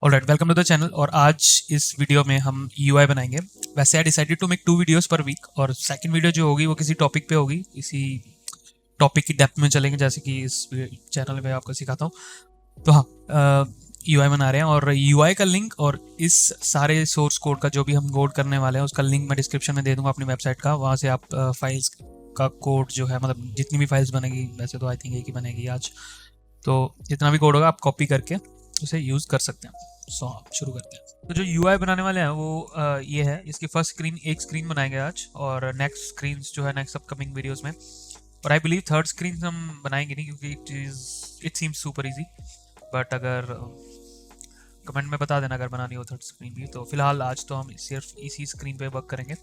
Alright, welcome to the channel. और आज इस वीडियो में हम यूआई बनाएंगे। वैसे I decided to make 2 videos पर वीक, और सेकंड वीडियो जो होगी वो किसी टॉपिक पे होगी, इसी टॉपिक की डेप्थ में चलेंगे जैसे कि इस चैनल में आपको सिखाता हूँ। तो हाँ, यूआई बना रहे हैं, और यूआई का लिंक और इस सारे सोर्स कोड का जो भी हम कोड करने वाले हैं उसका लिंक मैं डिस्क्रिप्शन में दे दूंगा अपनी वेबसाइट का। वहाँ से आप फाइल्स का कोड जो है, मतलब जितनी भी फाइल्स बनेगी, वैसे तो आई थिंक एक ही बनेगी आज, तो जितना भी कोड होगा आप कॉपी करके उसे यूज़ कर सकते हैं। सो आप शुरू करते हैं। तो जो यूआई बनाने वाले हैं वो ये है। इसकी फर्स्ट स्क्रीन, एक स्क्रीन बनाएंगे आज, और नेक्स्ट स्क्रीन जो है नेक्स्ट अपकमिंग वीडियोस में। और आई बिलीव थर्ड स्क्रीन हम बनाएंगे नहीं, क्योंकि it seems super easy. But अगर कमेंट में बता देना अगर बनानी हो थर्ड स्क्रीन भी। तो फिलहाल आज तो हम सिर्फ इसी स्क्रीन पे वर्क करेंगे।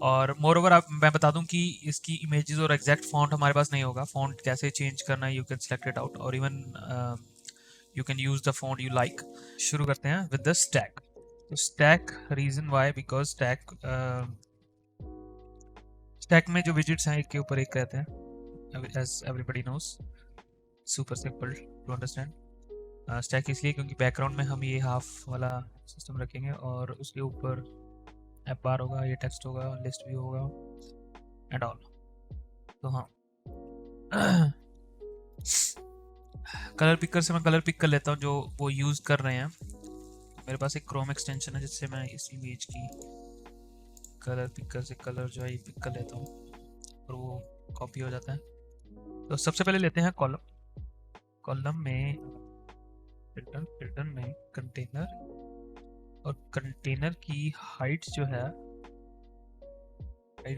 और मोर ओवर मैं बता दूं कि इसकी इमेजेस और एग्जैक्ट फॉन्ट हमारे पास नहीं होगा। फॉन्ट कैसे चेंज करना है, you can select it out, और even you can use the font you like. शुरू करते हैं विद द स्टैक। तो stack, reason why, because stack में जो विजिट्स हैं एक के ऊपर एक रहते हैं, as everybody knows. Super simple to understand. Stack इसलिए क्योंकि बैकग्राउंड में हम ये हाफ वाला सिस्टम रखेंगे, और उसके ऊपर ऐप बार होगा, ये टेक्स्ट होगा, लिस्ट भी होगा एंड ऑल। तो हाँ, कलर पिकर से मैं कलर पिक कर लेता हूँ जो वो यूज़ कर रहे हैं। मेरे पास एक क्रोम एक्सटेंशन है जिससे मैं इस इमेज की कलर पिकर से कलर जो है ये पिक कर लेता हूँ, और वो कॉपी हो जाता है। तो सबसे पहले लेते हैं कॉलम। कॉलम में फिल्टर में कंटेनर, और कंटेनर की हाइट जो है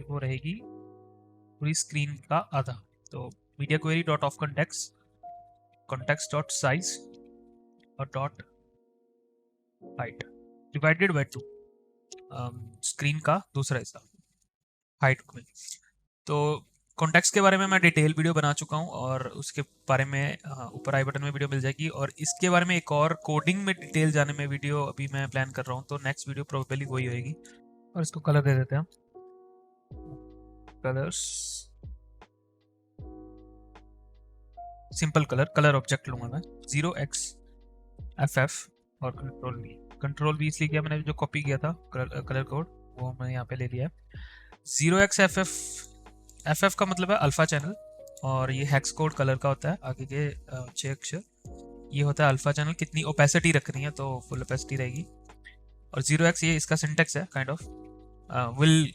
वो रहेगी पूरी स्क्रीन का आधा। तो media query dot of context dot size और dot height divided by 2, screen का दूसरा हिस्सा हाइट में। तो कॉन्टेक्स्ट के बारे में मैं डिटेल वीडियो बना चुका हूँ, और उसके बारे में ऊपर आई बटन में वीडियो मिल जाएगी। और इसके बारे में एक और कोडिंग में डिटेल जाने में वीडियो अभी मैं प्लान कर रहा हूँ, तो नेक्स्ट वीडियो प्रोबेबली वही होगी। और इसको कलर दे देते हैं, कलर्स, सिंपल कलर ऑब्जेक्ट लूंगा मैं, 0xFF और कंट्रोल V इसलिए किया मैंने, जो कॉपी किया था कलर कोड वो मैंने यहाँ पे ले लिया है। 0xFF का मतलब है अल्फा चैनल, और ये हेक्स कोड कलर का होता है, आगे के 6 अक्षर। ये होता है अल्फा चैनल, कितनी ओपेसिटी रखनी है तो फुल ओपेसिटी रहेगी। और 0x ये इसका सिंटेक्स है, kind of. Will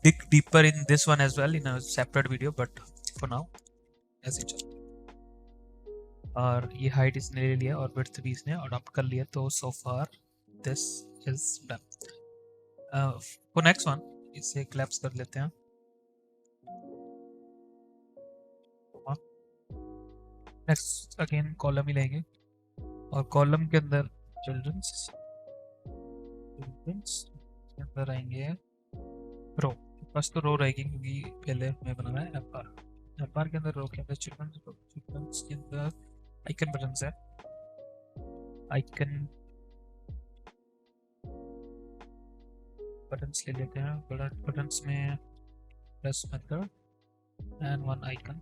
dig deeper in this one as well in a separate video, but for now ऐसे ही चल। और ये हाइट इसने ले लिया और विड्थ भी इसने अडॉप्ट कर लिया, तो so far this is done. For next one इसे क्लैप्स कर लेते हैं। नेक्स्ट अगेन कॉलम ही लेंगे, और कॉलम के अंदर चिल्ड्रंस के अंदर आएंगे रो। फर्स्ट तो रो रहेगी क्योंकि पहले मैं बना रहा है एफ आर के अंदर रो के अंदर चिल्ड्रंस के अंदर आइकन बटन्स है। आइकन बटन्स ले लेते हैं। बटन्स में plus method and one icon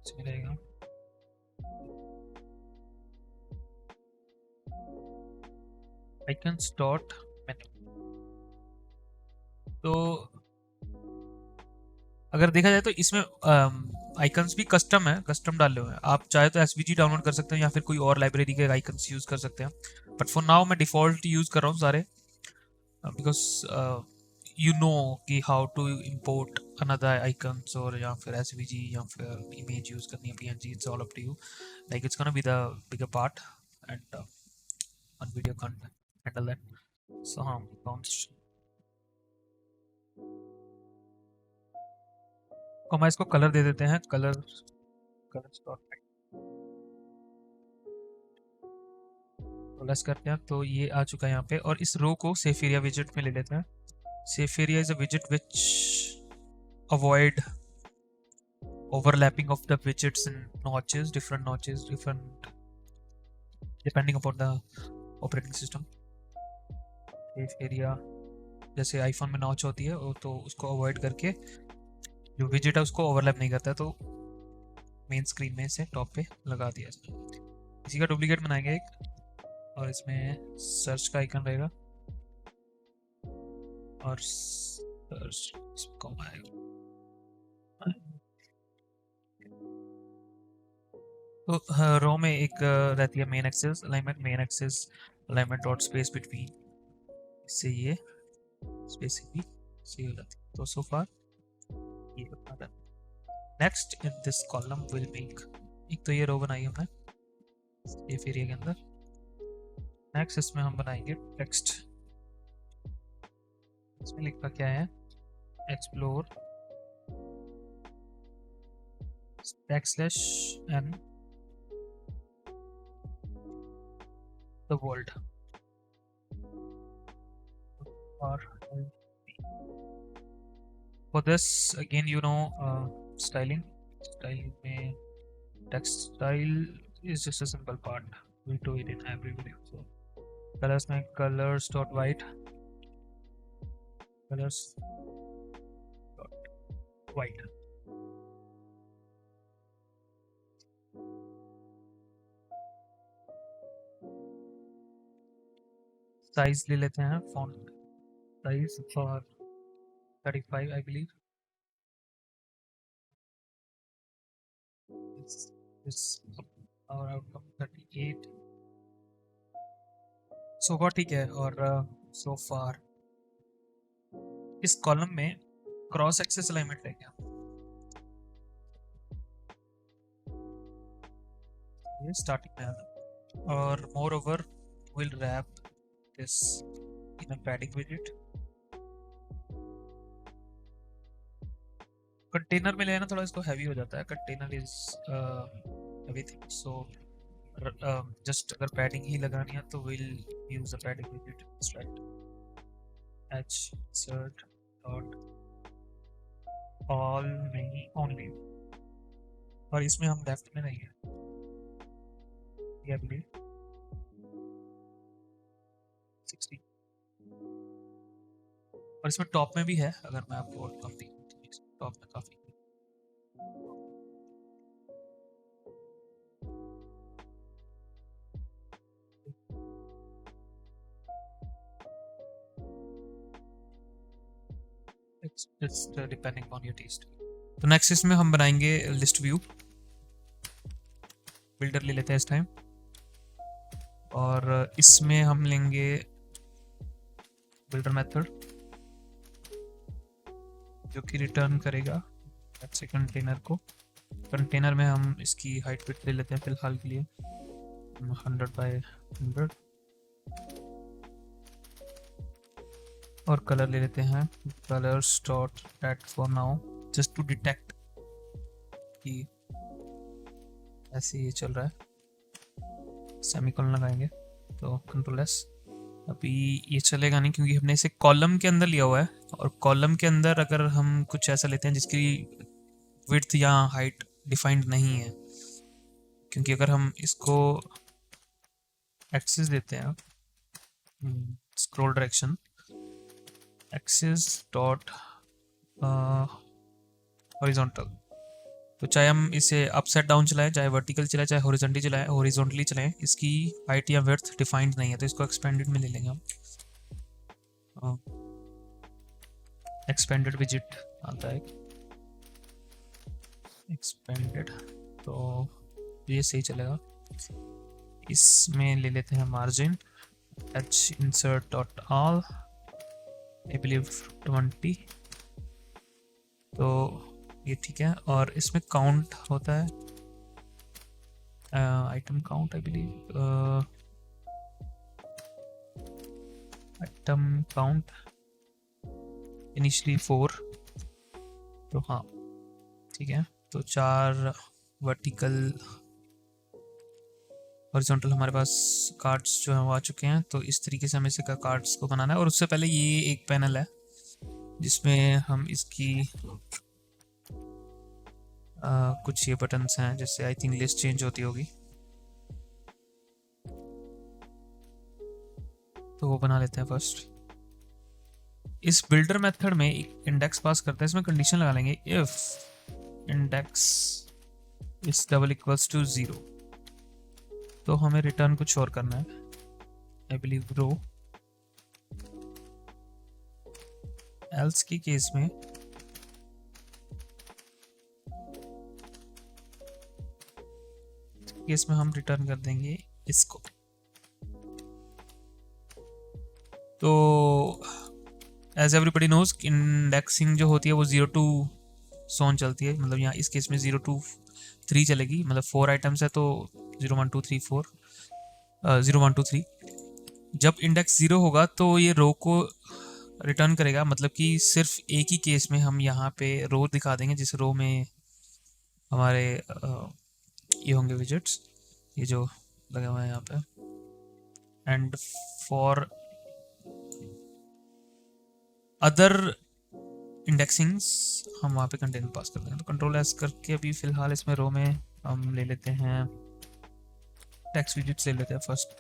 इसमें रहेगा। Icons dot menu. तो अगर देखा जाए तो इसमें आइकन्स भी कस्टम है, कस्टम डाले हुए हैं। आप चाहे तो एसवीजी डाउनलोड कर सकते हैं या फिर कोई और लाइब्रेरी के आइकन्स यूज कर सकते हैं, बट फॉर नाउ मैं डिफॉल्ट यूज कर रहा हूँ सारे, बिकॉज यू नो कि how to import another icons, और या फिर एसवीजी या फिर इमेज यूज करनी है, PNG, it's all up to you. Like it's gonna be the bigger part, and on video can't handle that. So bounce को हम इसको कलर दे देते हैं, कलर प्लस करते हैं। तो ये आ चुका है यहाँ पे, और इस रो को सेफ एरिया विजिट में ले लेते हैं। Safe area is a visit which avoid overlapping of the widgets and notches, different depending upon the operating system. Safe area जैसे आईफोन में नॉच होती है तो उसको अवॉइड करके जो विजिट है उसको ओवरलैप नहीं करता है, तो मेन स्क्रीन में से टॉप पे लगा दिया जाए। इसी का डुप्लीकेट बनाएंगे एक, और इसमें सर्च का आइकन रहेगा और सर्च कॉमा आएगा। तो रो में एक रहती है main axis alignment dot space between, इससे ये स्पेसिफिकली सही हो जाती है। तो सो फार ये बता रहा है। Next in this column will make, एक तो ये रो बनाई हमने ये फिर ये के अंदर। नेक्स्ट इसमें हम बनाएंगे टेक्स्ट। इसमें लिखा क्या है, explore \n the world or for this again styling में text style is just a simple part, we do it in every video. So colors में colors dot white साइज ले लेते हैं, font size for 35 I believe is our outcome 38 so far, ठीक है। और so far इस column में cross axis alignment है क्या, ये स्टार्टिंग में आता। और moreover we'll wrap this in a padding विजेट। कंटेनर में लेना थोड़ा इसको हैवी हो जाता है, container is everything. So just अगर पैडिंग ही लगानी है तो विल यूज द पैडिंग विजेट instead. h insert dot all नहीं only, और इसमें हम लेफ्ट में नहीं है ये अभी 60, और इसमें टॉप में भी है। अगर मैं आपको टॉप में काफी it's depending on your taste। तो नेक्स्ट इसमें हम बनाएंगे लिस्ट व्यू। बिल्डर ले लेते हैं इस टाइम, और इसमें हम लेंगे बिल्डर मेथड जो कि रिटर्न करेगा ऐसे कंटेनर को। कंटेनर में हम इसकी हाइट विड्थ ले लेते हैं फिलहाल के लिए 100 by 100, और कलर ले लेते हैं colours dot add for now just to detect कि ऐसे ये चल रहा है। सेमीकोलन लगाएंगे तो कंट्रोल एस। अभी ये चलेगा नहीं क्योंकि हमने इसे कॉलम के अंदर लिया हुआ है, और कॉलम के अंदर अगर हम कुछ ऐसा लेते हैं जिसकी विड्थ या हाइट डिफाइंड नहीं है, क्योंकि अगर हम इसको एक्सिस देते हैं scroll direction axis dot horizontal, तो चाहे हम इसे अपसाइड डाउन चलाएं, चाहे वर्टिकल चलाएं, चाहे हॉरिजॉन्टली चलाएं, इसकी हाइट या विड्थ डिफाइंड नहीं है। तो इसको एक्सपेंडेड में ले लेंगे हम। एक्सपेंडेड विजिट आता है एक्सपेंडेड, तो ये सही चलेगा। इसमें ले लेते हैं margin h insert dot all I believe 20, तो ये ठीक है। और इसमें काउंट होता है item count I believe item count initially 4, तो हाँ ठीक है। तो 4 वर्टिकल हॉरिजॉन्टल हमारे पास कार्ड्स जो हैं वो आ चुके हैं। तो इस तरीके से हमें इसे कार्ड्स को बनाना है। और उससे पहले ये एक पैनल है जिसमें हम इसकी कुछ ये बटन्स हैं, जैसे आई थिंक लिस्ट चेंज होती होगी, तो वो बना लेते हैं फर्स्ट। इस बिल्डर मेथड में एक इंडेक्स पास करते हैं, इसमें कंडीशन लगा लेंगे if index is double equals to 0, तो हमें रिटर्न कुछ और करना है। I believe row. एल्स की केस में हम रिटर्न कर देंगे इसको। तो एज एवरीबडी नोज इंडेक्सिंग जो होती है वो 0 to सोन चलती है, मतलब यहाँ इस केस में 0 to 3 चलेगी, मतलब 4 आइटम्स है तो 0 1 2 3 4 0 1 2 3। जब इंडेक्स 0 होगा तो ये रो को रिटर्न करेगा, मतलब कि सिर्फ एक ही केस में हम यहाँ पे रो दिखा देंगे जिस रो में हमारे ये होंगे विजिट्स, ये जो लगे हुए हैं यहाँ पे। एंड फॉर अदर इंडेक्सिंग्स हम वहाँ पे कंटेनर पास कर देंगे। तो कंट्रोल एस करके अभी फिलहाल इसमें रो में हम ले लेते हैं टेक्स्ट विजिट्स ले लेते हैं फर्स्ट।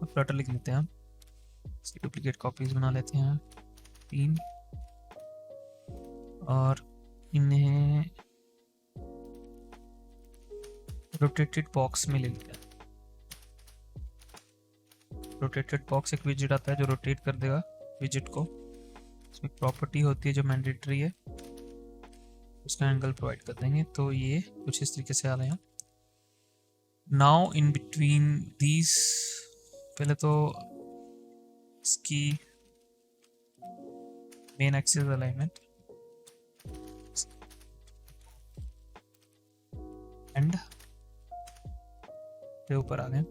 फ्लटर लिख लेते हैं हम, इसकी डुप्लीकेट कॉपीज बना लेते हैं 3 और इन्हें रोटेटेड बॉक्स में ले लेते हैं। रोटेटेड बॉक्स एक विजिट आता है जो रोटेट कर देगा विजिट को। इसमें प्रॉपर्टी होती है जो मैंडेटरी है, उसका एंगल प्रोवाइड कर देंगे। तो ये कुछ इस तरीके से आ रहे हैं। नाउ इन बिटवीन दीज, पहले तो इसकी मेन एक्सिस अलाइनमेंट एंड के ऊपर आ गए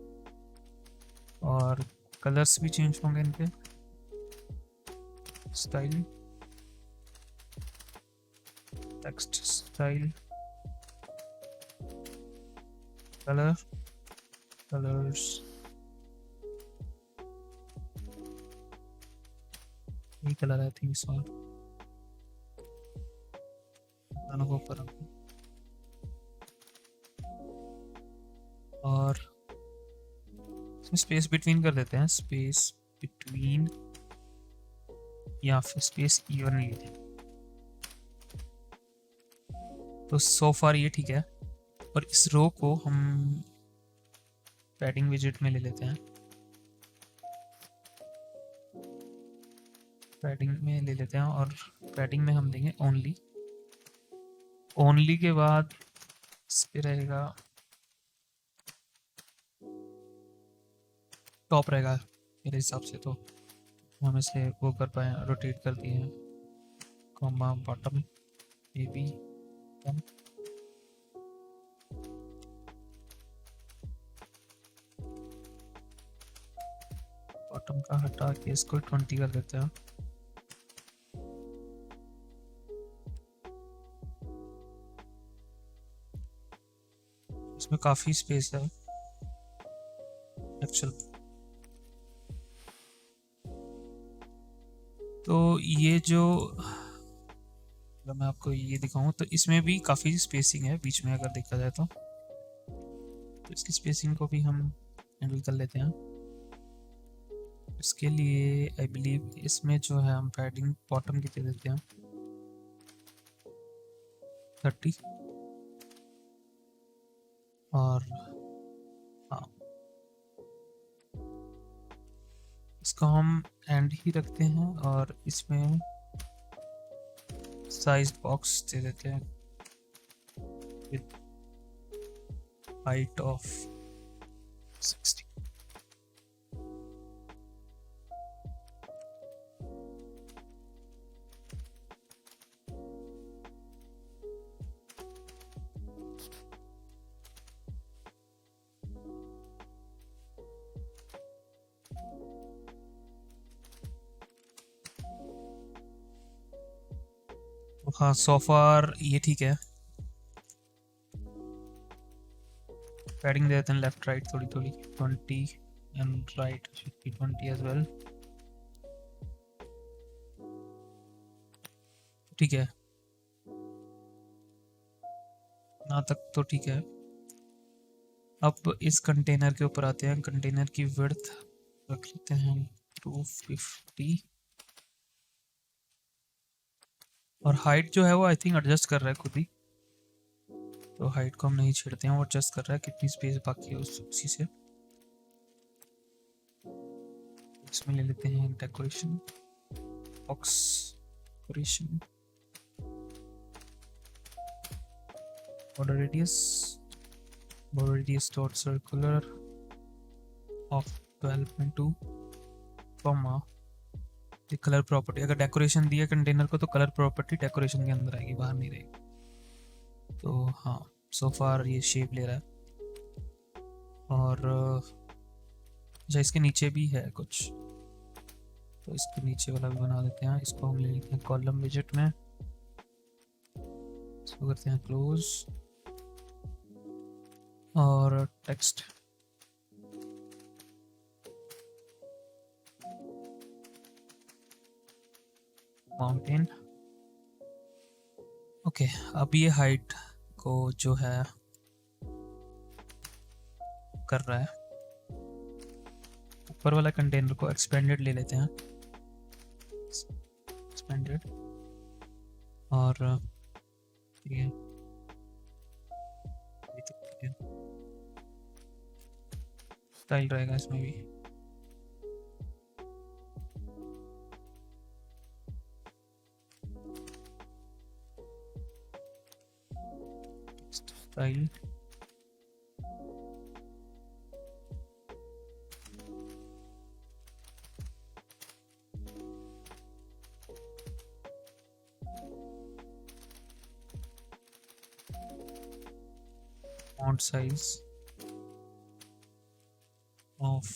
और कलर्स भी चेंज होंगे इनके। Style, text style, colour, colours, ये कलर आई थिंक सॉरी दोनों को ऊपर और स्पेस बिटवीन कर देते हैं, स्पेस बिटवीन या फिर स्पेस इवन ले लेते हैं। तो सो फार ये ठीक है। और इस रो को हम पैडिंग विजिट में ले लेते हैं, पैडिंग में ले लेते हैं और पैडिंग में हम देंगे ओनली। ओनली के बाद इस पे रहेगा टॉप रहेगा मेरे हिसाब से, तो हम इसे वो कर पाए रोटेट कर दिए हैं। Comma bottom A B bottom का हटा के इसको 20 कर देते हैं। इसमें काफी स्पेस है एक्चुअल। तो ये जो अगर मैं आपको ये दिखाऊं तो इसमें भी काफ़ी स्पेसिंग है बीच में, अगर देखा जाए तो इसकी स्पेसिंग को भी हम हैंडल कर लेते हैं। इसके लिए आई बिलीव इसमें जो है हम पैडिंग बॉटम की दे देते हैं 30 और हाँ इसको हम एंड ही रखते हैं और इसमें साइज बॉक्स दे देते हैं विद हाइट ऑफ 60। हाँ सो फार ये ठीक है। पैडिंग दे देते हैं लेफ्ट राइट थोड़ी थोड़ी 20 एंड राइट 20 एज वेल। ठीक है, यहाँ तक तो ठीक है। अब इस कंटेनर के ऊपर आते हैं। कंटेनर की विड्थ रख लेते हैं 250 और हाइट जो है वो आई थिंक एडजस्ट कर रहा है खुद ही, तो हाइट को हम नहीं छेड़ते हैं, वो एडजस्ट कर रहा है कितनी स्पेस बाकी है उसी से। इसमें ले लेते हैं decoration, box decoration, border radius dot circular of 12.2 comma ये कलर प्रॉपर्टी। अगर डेकोरेशन दिया कंटेनर को तो कलर प्रॉपर्टी डेकोरेशन के अंदर आएगी, बाहर नहीं रहेगी। तो हाँ, सो फार ये शेप ले रहा है। और अच्छा, इसके नीचे भी है कुछ, तो इसके नीचे वाला भी बना देते हैं। इसको हम ले लेते हैं कॉलम विजेट में, इसको करते हैं क्लोज और टेक्स्ट माउंटेन। ओके, अब ये हाइट को जो है कर रहा है, ऊपर वाला कंटेनर को एक्सपेंडेड ले लेते हैं, एक्सपेंडेड, और ये स्टाइल रहेगा इसमें भी। Style font size of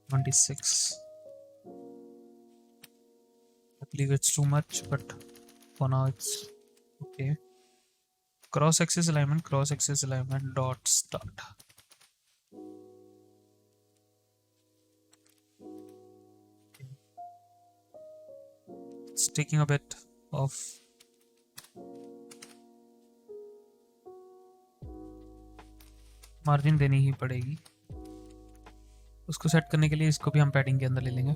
26. I believe it's too much, but for now it's okay. Cross axis alignment dot start. It's taking a bit of margin देनी ही पड़ेगी। उसको सेट करने के लिए इसको भी हम पैडिंग के अंदर ले लेंगे।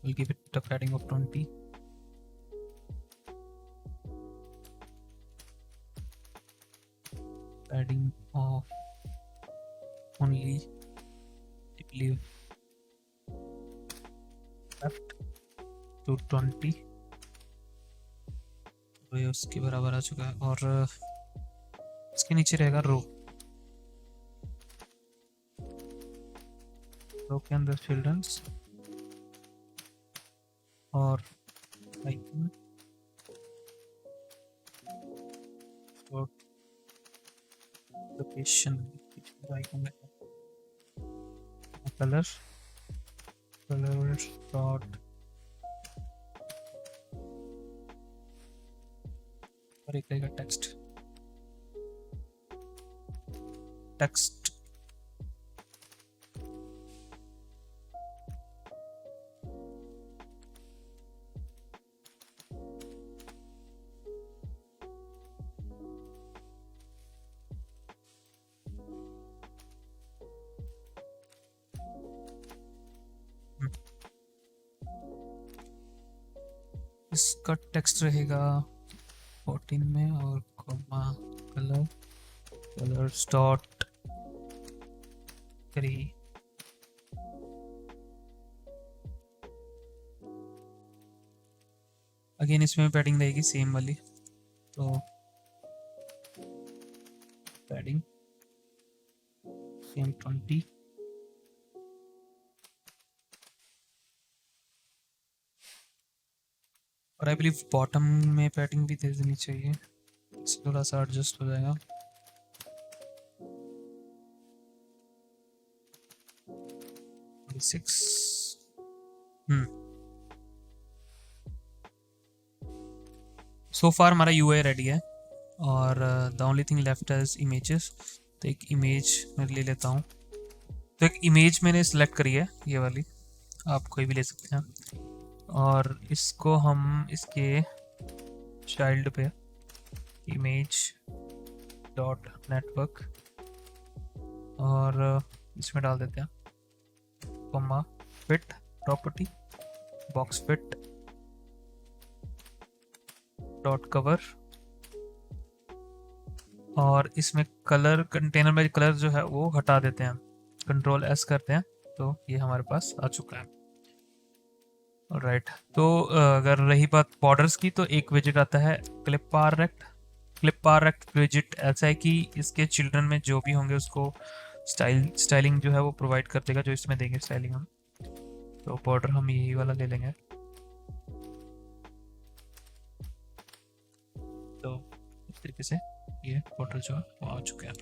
We'll give it a padding of 20. Padding of only, I believe, left to 20, तो ये उसके बराबर आ चुका है। और इसके नीचे रहेगा रो के अंदर चिल्ड्रंस और आइकन और लोकेशन, आइकन कलर डॉट और एक रहेगा टेक्स्ट इसका टेक्स्ट रहेगा 14 में और कॉमा कलर डॉट 3। अगेन इसमें पैडिंग रहेगी सेम वाली, तो पैडिंग सेम 20। और आई बिलीव बॉटम में पैडिंग भी दे देनी चाहिए, इससे थोड़ा सा एडजस्ट हो जाएगा। सो फार हमारा यूआई रेडी है और the only thing left is images. तो एक इमेज मैं ले लेता हूँ। तो एक इमेज मैंने सेलेक्ट करी है, ये वाली, आप कोई भी ले सकते हैं। और इसको हम इसके चाइल्ड पे इमेज डॉट नेटवर्क और इसमें डाल देते हैं comma fit property box fit dot cover और इसमें कलर कंटेनर में कलर जो है वो हटा देते हैं, कंट्रोल एस करते हैं तो ये हमारे पास आ चुका है। राइट, तो अगर रही बात बॉर्डर्स की तो एक विजिट आता है क्लिप पार रेक्ट विजिट। ऐसा है कि इसके चिल्ड्रन में जो भी होंगे उसको स्टाइलिंग जो है वो प्रोवाइड कर देगा, जो इसमें देंगे स्टाइलिंग हम। तो बॉर्डर हम यही वाला ले लेंगे। तो इस तरीके से ये बॉर्डर जो है वो आ चुके हैं।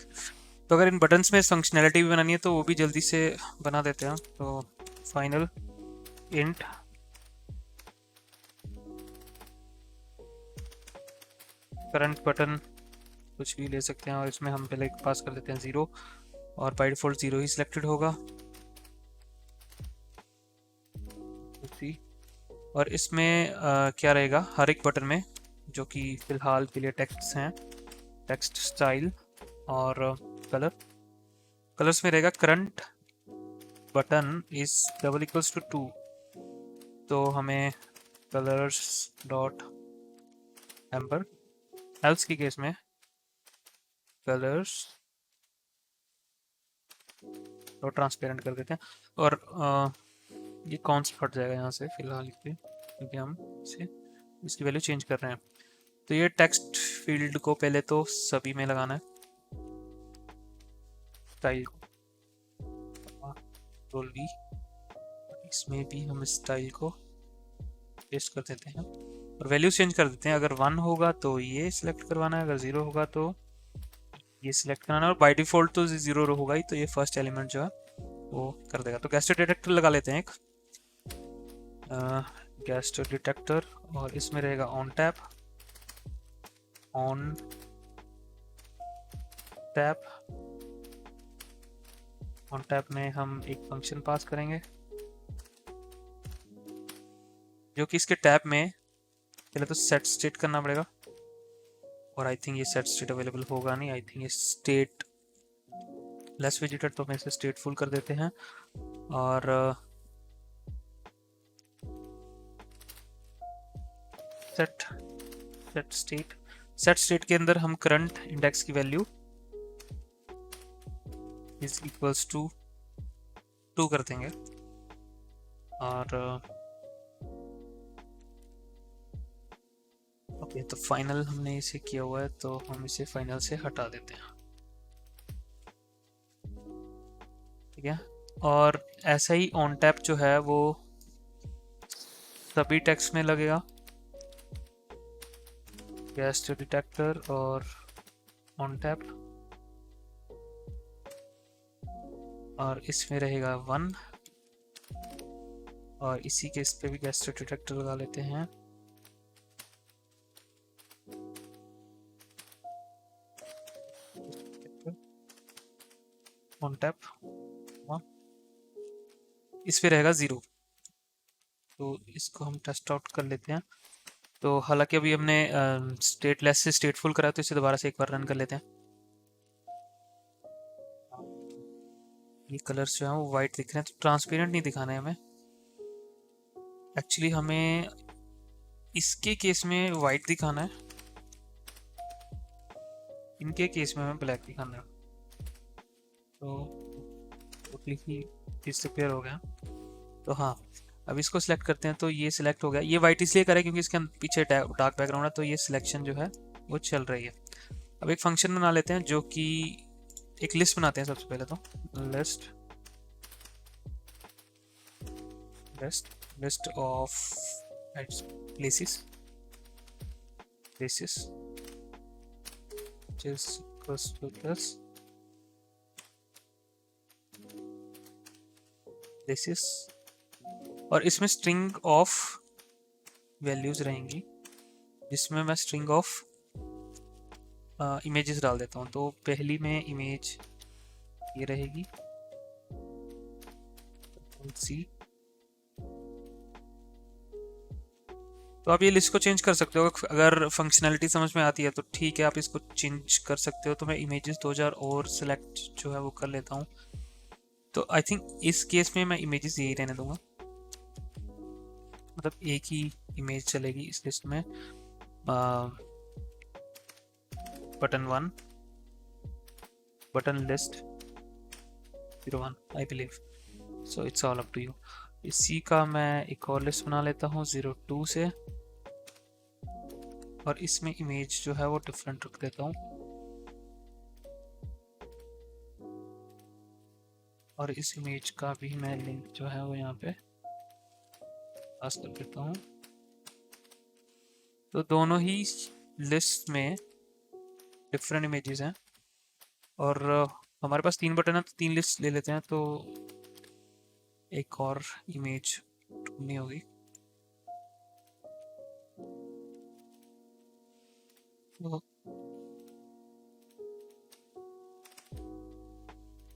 तो अगर इन बटन्स में फंक्शनैलिटी भी बनानी है तो वो भी जल्दी से बना देते हैं। तो फाइनल इंट करंट बटन कुछ भी ले सकते हैं, और इसमें हम पहले पास कर देते हैं 0, और बाय डिफॉल्ट 0 ही सिलेक्टेड होगा। और इसमें क्या रहेगा हर एक बटन में, जो कि फिलहाल के लिए टेक्स्ट हैं, टेक्स्ट स्टाइल और कलर्स में रहेगा current button is double equals to 2। तो हमें कलर्स डॉट एम्बर, एल्स की केस में कलर्स डॉट ट्रांसपेरेंट कर देते हैं। और ये कौन सा हट जाएगा यहाँ से फिलहाल पे, क्योंकि हम इसे इसकी वैल्यू चेंज कर रहे हैं। तो ये टेक्स्ट फील्ड को पहले तो सभी में लगाना है, स्टाइल को कंट्रोल V, इसमें भी हम स्टाइल को पेस्ट कर देते हैं और वैल्यू चेंज कर देते हैं। अगर 1 होगा तो ये सिलेक्ट करवाना है, अगर 0 होगा तो ये सिलेक्ट कराना है, और बाय डिफॉल्ट तो 0 होगा ही, तो ये फर्स्ट एलिमेंट जो है वो कर देगा। तो गैस्ट्रो डिटेक्टर लगा लेते हैं एक गैस्ट्रो डिटेक्टर, और इसमें रहेगा ऑन टैप में हम एक फंक्शन पास करेंगे जो कि इसके टैब में पहले तो सेट स्टेट करना पड़ेगा, और आई थिंक ये सेट स्टेट अवेलेबल होगा नहीं। आई थिंक ये स्टेट लेस विजिटेड, तो हम इसे स्टेट फुल कर देते हैं। और सेट स्टेट के अंदर हम करंट इंडेक्स की वैल्यू इज इक्वल्स टू 2 कर देंगे। और ओके, तो फाइनल हमने इसे किया हुआ है, तो हम इसे फाइनल से हटा देते हैं, ठीक है। और ऐसा ही ऑन टैप जो है वो सभी टेक्स्ट में लगेगा, गैस्ट्रो डिटेक्टर और ऑन टैप, और इसमें रहेगा 1, और इसी के इस पे भी गैस्ट्रो डिटेक्टर लगा लेते हैं। ऑन टैप इस पे रहेगा 0, तो इसको हम टेस्ट आउट कर लेते हैं। तो हालांकि अभी हमने स्टेट लेस से स्टेटफुल करा, तो इसे दोबारा से एक बार रन कर लेते हैं। ये कलर्स जो है वो वाइट दिख रहे हैं, तो ट्रांसपेरेंट नहीं दिखाना है हमें। एक्चुअली हमें इसके केस में वाइट दिखाना है, इनके केस में हमें ब्लैक दिखाना है। तो टोटली ही डिसअपीयर हो गया। तो हाँ, अब इसको सिलेक्ट करते हैं, तो ये सिलेक्ट हो गया। ये वाइट इसलिए करें क्योंकि इसके पीछे डार्क बैकग्राउंड है, तो ये सिलेक्शन जो है वो चल रही है। अब एक फंक्शन बना लेते हैं, जो कि एक लिस्ट बनाते हैं। सबसे पहले तो list of places just equals to plus places, और इसमें स्ट्रिंग ऑफ वैल्यूज रहेंगी, जिसमें मैं स्ट्रिंग ऑफ इमेजेस डाल देता हूँ। तो पहली में इमेज ये रहेगी, सी। तो आप ये लिस्ट को चेंज कर सकते हो, अगर फंक्शनैलिटी समझ में आती है तो ठीक है, आप इसको चेंज कर सकते हो। तो मैं इमेजेस 2000 और सिलेक्ट जो है वो कर लेता हूँ। तो आई थिंक इस केस में मैं इमेजेस यही रहने दूंगा, मतलब एक ही इमेज चलेगी इस लिस्ट में। Button 1 button list 01 I believe, so it's all up to you. इसी का मैं एक और लिस्ट बना लेता हूँ 02 से, और इसमें इमेज जो है वो डिफरेंट रख देता हूँ, और इस इमेज का भी मैं लिंक जो है वो यहाँ पे पास कर देता हूँ। तो दोनों ही लिस्ट में डिफरेंट इमेजेस हैं, और हमारे पास 3 बटन है तो 3 लिस्ट ले लेते हैं, तो एक और इमेज ढूंढनी होगी। तो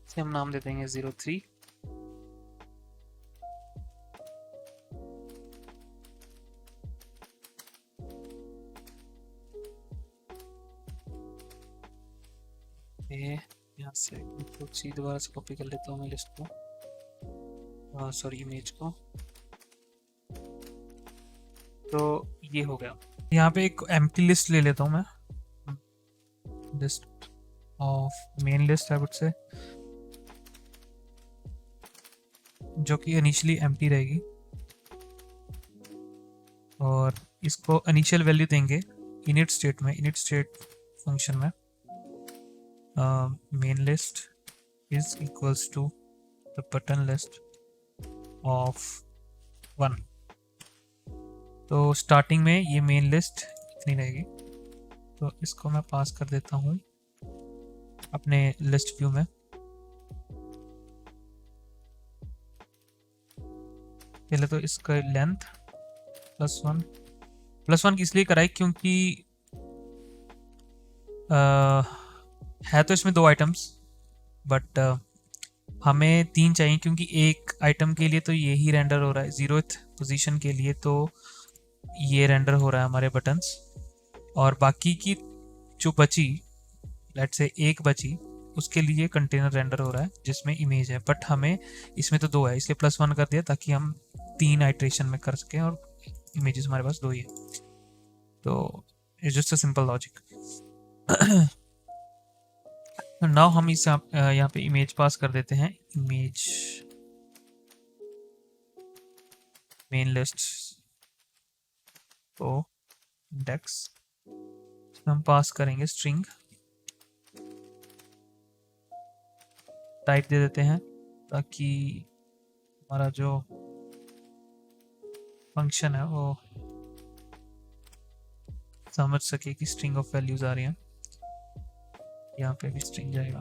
इसे हम नाम दे देंगे 03। यहाँ से सी दोबारा से कॉपी कर लेता हूँ मैं लिस्ट को, सॉरी इमेज को। तो ये हो गया। यहाँ पे एक एम्प्टी लिस्ट ले लेता हूँ मैं, list of main list I would से, जो कि इनिशियली एम्प्टी रहेगी, और इसको इनिशियल वैल्यू देंगे इनिट स्टेट में, इनिट स्टेट फंक्शन में main list is equals to the button list of 1। तो स्टार्टिंग में ये मेन लिस्ट इतनी रहेगी, तो इसको मैं पास कर देता हूँ अपने लिस्ट व्यू में। पहले तो इसका लेंथ +1 इसलिए कराई क्योंकि है तो इसमें 2 आइटम्स, बट हमें 3 चाहिए, क्योंकि एक आइटम के लिए तो ये ही रेंडर हो रहा है, 0th पोजीशन के लिए तो ये रेंडर हो रहा है हमारे बटन्स, और बाकी की जो बची, लेट्स से एक बची, उसके लिए कंटेनर रेंडर हो रहा है जिसमें इमेज है, बट हमें इसमें तो 2 है इसलिए +1 कर दिया ताकि हम 3 आइट्रेशन में कर सकें, और इमेजेस हमारे पास 2 ही है। तो it's just a simple logic. Now हम इस यहाँ पे इमेज पास कर देते हैं, इमेज मेन लिस्ट तो इंडेक्स हम पास करेंगे स्ट्रिंग, टाइप दे देते हैं ताकि हमारा जो फंक्शन है वो समझ सके कि स्ट्रिंग ऑफ वैल्यूज आ रही हैं। यहाँ पे भी स्ट्रिंग जाएगा।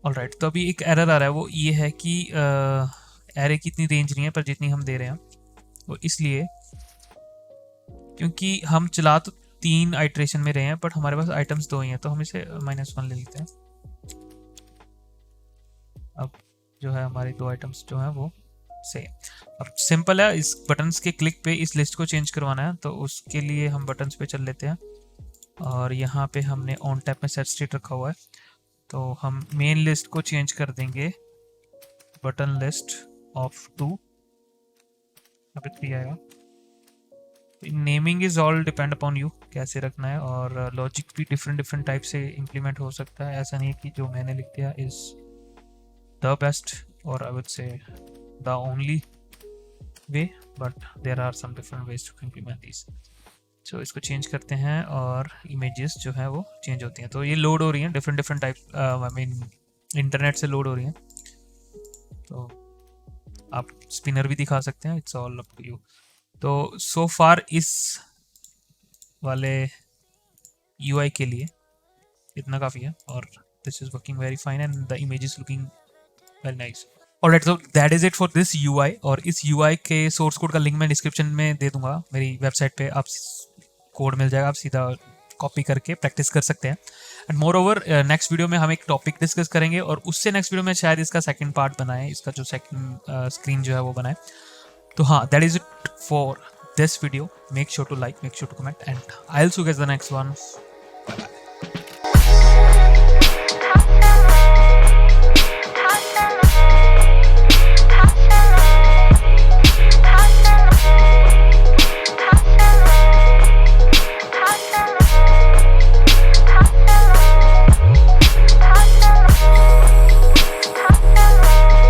ऑलराइट, तो अभी एक एरर आ रहा है, वो ये है कि एरे की इतनी रेंज नहीं है पर जितनी हम दे रहे हैं, वो इसलिए क्योंकि हम चला तो 3 आइट्रेशन में रहे हैं, बट हमारे पास आइटम्स 2 ही हैं, तो हम इसे -1 ले लेते हैं। अब जो है हमारी 2 आइटम्स जो हैं वो सेम। अब सिंपल है, इस बटन्स के क्लिक पे इस लिस्ट को चेंज करवाना है, तो उसके लिए हम बटन्स पे चल लेते हैं, और यहाँ पे हमने ऑन टैप में सेट स्टेट रखा हुआ है, तो हम मेन लिस्ट को चेंज कर देंगे बटन लिस्ट ऑफ 2। अब 3 आएगा। Naming is all depend upon you, कैसे रखना है, और लॉजिक भी डिफरेंट टाइप से इम्प्लीमेंट हो सकता है। ऐसा नहीं है कि जो मैंने लिख दिया इज द बेस्ट, और I would say the only way, but there are some different ways to implement this. तो इसको चेंज करते हैं, और इमेजेस जो है वो चेंज होती हैं। तो ये लोड हो रही हैं different type, I mean internet से लोड हो रही हैं, तो आप स्पिनर भी दिखा सकते हैं, it's all up to you. तो सो फार इस वाले UI के लिए इतना काफ़ी है, और this is working very fine and the image is looking very nice. Alright, so that is it for this UI, और इस UI के सोर्स कोड का लिंक मैं डिस्क्रिप्शन में दे दूंगा मेरी वेबसाइट पे, आप कोड मिल जाएगा, आप सीधा कॉपी करके प्रैक्टिस कर सकते हैं। And more over next video में हम एक टॉपिक डिस्कस करेंगे, और उससे नेक्स्ट वीडियो में शायद इसका सेकंड पार्ट बनाए, इसका जो सेकंड स्क्रीन जो है वो बनाए। तो हाँ, that is it for this video. Make sure to like, make sure to comment, and I will see you guys the next one.